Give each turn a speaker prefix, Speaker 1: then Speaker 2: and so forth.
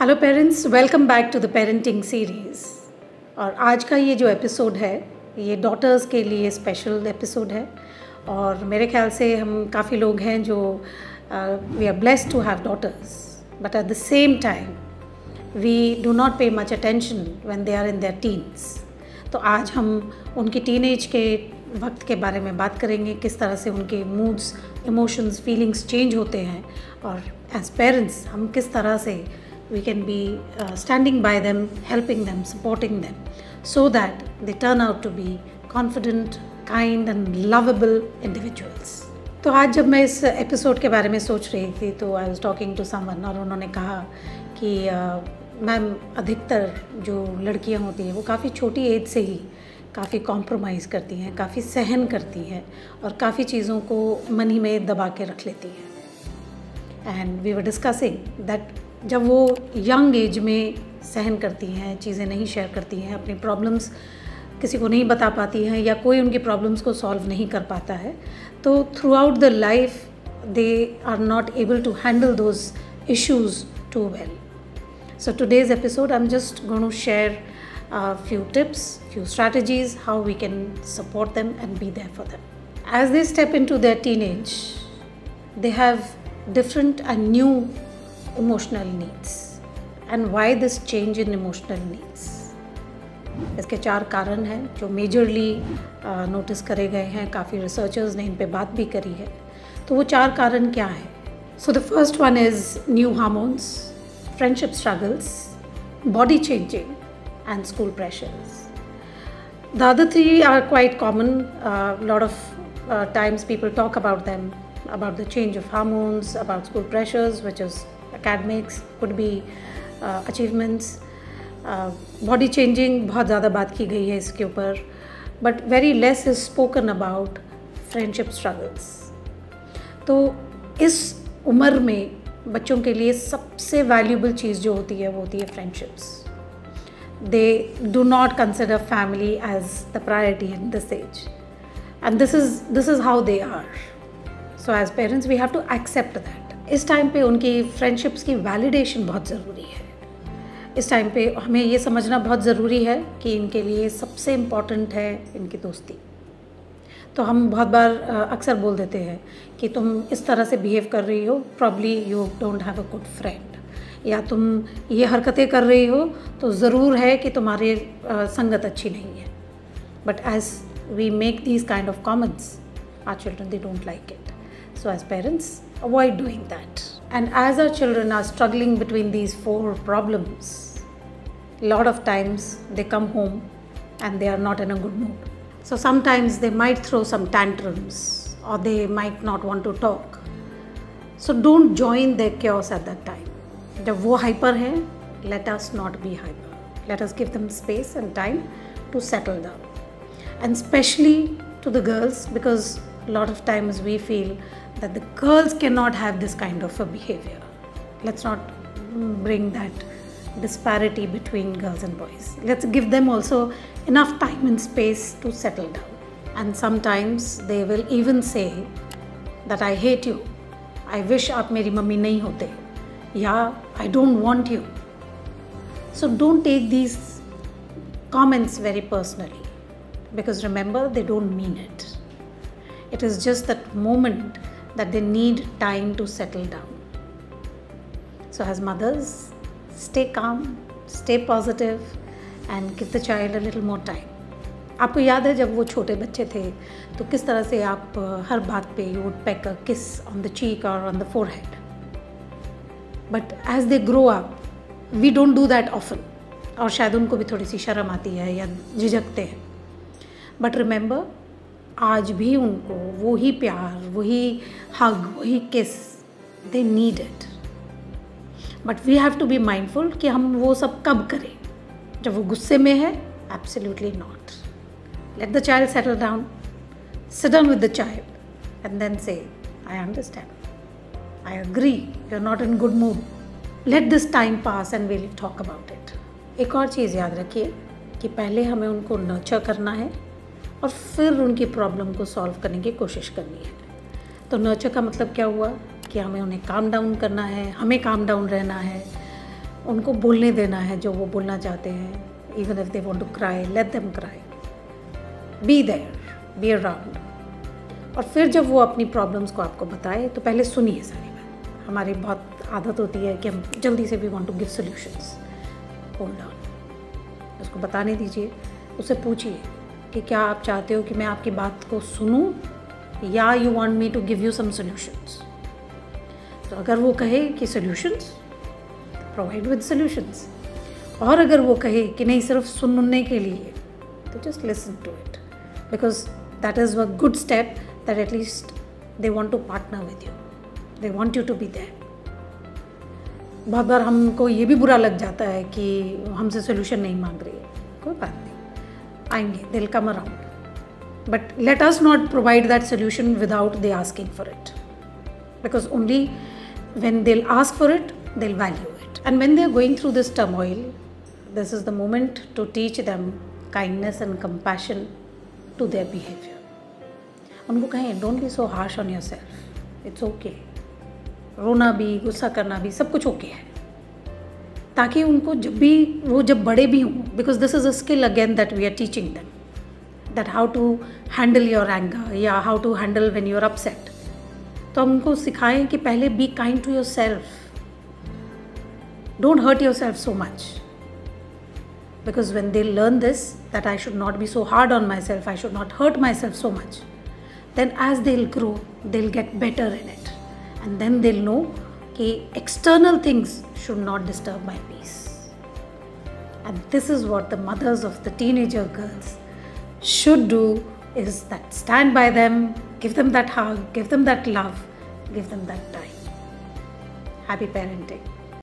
Speaker 1: Hello parents, welcome back to the parenting series. और आज का ये जो एपिसोड है ये डॉटर्स के लिए स्पेशल एपिसोड है। और मेरे ख्याल से हम काफ़ी लोग हैं जो we are blessed to have daughters, but at the same time we do not pay much attention when they are in their teens. तो आज हम उनकी टीनेज के वक्त के बारे में बात करेंगे, किस तरह से उनके मूड्स, इमोशंस, फीलिंग्स चेंज होते हैं और एज पेरेंट्स हम किस तरह से we can be standing by them, helping them, supporting them so that they turn out to be confident, kind and lovable individuals. तो आज जब मैं इस एपिसोड के बारे में सोच रही थी तो I was talking to someone और उन्होंने कहा कि मैम अधिकतर जो लड़कियां होती हैं वो काफ़ी छोटी एज से ही काफ़ी कॉम्प्रोमाइज़ करती हैं, काफ़ी सहन करती हैं और काफ़ी चीज़ों को मन ही में दबा के रख लेती हैं। And we were discussing that जब वो यंग एज में सहन करती हैं, चीज़ें नहीं शेयर करती हैं, अपनी प्रॉब्लम्स किसी को नहीं बता पाती हैं या कोई उनकी प्रॉब्लम्स को सॉल्व नहीं कर पाता है, तो throughout the life they are not able to handle those issues too well. So today's episode I'm just going to share a few tips, few strategies how we can support them and be there for them. As they step into their teenage, they have different and new emotional needs. And why this change in emotional needs? इसके 4 कारण हैं जो majorly notice करे गए हैं, काफ़ी researchers ने इन पे बात भी करी है। तो वो 4 कारण क्या है? So the first one is new hormones, friendship struggles, body changing and school pressures. The other 3 are quite common. Lot of times people talk about them, about the change of hormones, about school pressures, which is academics, could be achievements. Body changing बहुत ज़्यादा बात की गई है इसके ऊपर, but very less is spoken about friendship struggles. तो इस उम्र में बच्चों के लिए सबसे वैल्यूबल चीज़ जो होती है वो होती है friendships. They do not consider family as the priority in this age, and this is how they are. So as parents we have to accept that. इस टाइम पे उनकी फ्रेंडशिप्स की वैलिडेशन बहुत ज़रूरी है. इस टाइम पे हमें ये समझना बहुत ज़रूरी है कि इनके लिए सबसे इम्पॉर्टेंट है इनकी दोस्ती. तो हम बहुत बार अक्सर बोल देते हैं कि तुम इस तरह से बिहेव कर रही हो, probably you don't have a good friend, या तुम ये हरकतें कर रही हो तो ज़रूर है कि तुम्हारी संगत अच्छी नहीं है. But as we make these kind of comments, our children they don't like it. So as parents, avoid doing that. And as our children are struggling between these 4 problems, a lot of times they come home and they are not in a good mood. So sometimes they might throw some tantrums or they might not want to talk. So don't join their chaos at that time. जब वो hyper है, let us not be hyper. Let us give them space and time to settle down. And especially to the girls, because a lot of times we feel that the girls cannot have this kind of a behavior. Let's not bring that disparity between girls and boys. Let's give them also enough time and space to settle down. And sometimes they will even say that I hate you, I wish आप मेरी mummy नहीं होते, या I don't want you. So don't take these comments very personally, because remember they don't mean it. It is just that moment that they need time to settle down. So as mothers, stay calm, stay positive and give the child a little more time. आपको याद है जब वो छोटे बच्चे थे तो किस तरह से आप हर बात पे you would peck a kiss on the cheek or on the forehead. But as they grow up, we don't do that often. और शायद उनको भी थोड़ी सी शर्म आती है या झिझकते हैं. But remember, आज भी उनको वही प्यार, वही हग, वही kiss, they need it. But we have to be mindful कि हम वो सब कब करें. जब वो गुस्से में है, absolutely not. Let the child settle down, sit down with the child and then say I understand, I agree, you are not in good mood, let this time pass and will talk about it. एक और चीज़ याद रखिए कि पहले हमें उनको nurture करना है और फिर उनकी प्रॉब्लम को सॉल्व करने की कोशिश करनी है. तो नर्चर का मतलब क्या हुआ कि हमें उन्हें काम डाउन करना है, हमें काम डाउन रहना है, उनको बोलने देना है जो वो बोलना चाहते हैं. Even if they want to cry, let them cry. Be there, be around. और फिर जब वो अपनी प्रॉब्लम्स को आपको बताए तो पहले सुनिए सारी बात. हमारी बहुत आदत होती है कि हम जल्दी से we want to give solutions. Hold on, उसको बताने दीजिए. उससे पूछिए कि क्या आप चाहते हो कि मैं आपकी बात को सुनूं या you want me to give you some solutions. तो अगर वो कहे कि सॉल्यूशंस, प्रोवाइड विद सॉल्यूशंस. और अगर वो कहे कि नहीं सिर्फ सुनने के लिए, तो just listen to it, because that is a good step that at least they want to partner with you, they want you to be there. बहुत बार हमको ये भी बुरा लग जाता है कि हमसे सोल्यूशन नहीं मांग रही है. कोई बात नहीं, आएंगे, they will come around. But let us not provide that solution without they asking for it, because only when they will ask for it they will value it. And when they are going through this turmoil, this is the moment to teach them kindness and compassion to their behavior. उनको कहें don't be so harsh on yourself, it's okay. रोना भी, गुस्सा करना भी, सब कुछ okay है, ताकि उनको जब बड़े भी हों, because this is a skill again that we are teaching them, that how to handle your anger या how to handle when you are upset. तो हम उनको सिखाएं कि पहले be kind to yourself, don't hurt yourself so much. Because when they learn this, that I should not be so hard on myself, I should not hurt myself so much, then as they'll grow, they'll get better in it. And then they'll know that external things should not disturb my peace. And this is what the mothers of the teenager girls should do, is that stand by them, give them that hug, give them that love, give them that time. Happy parenting.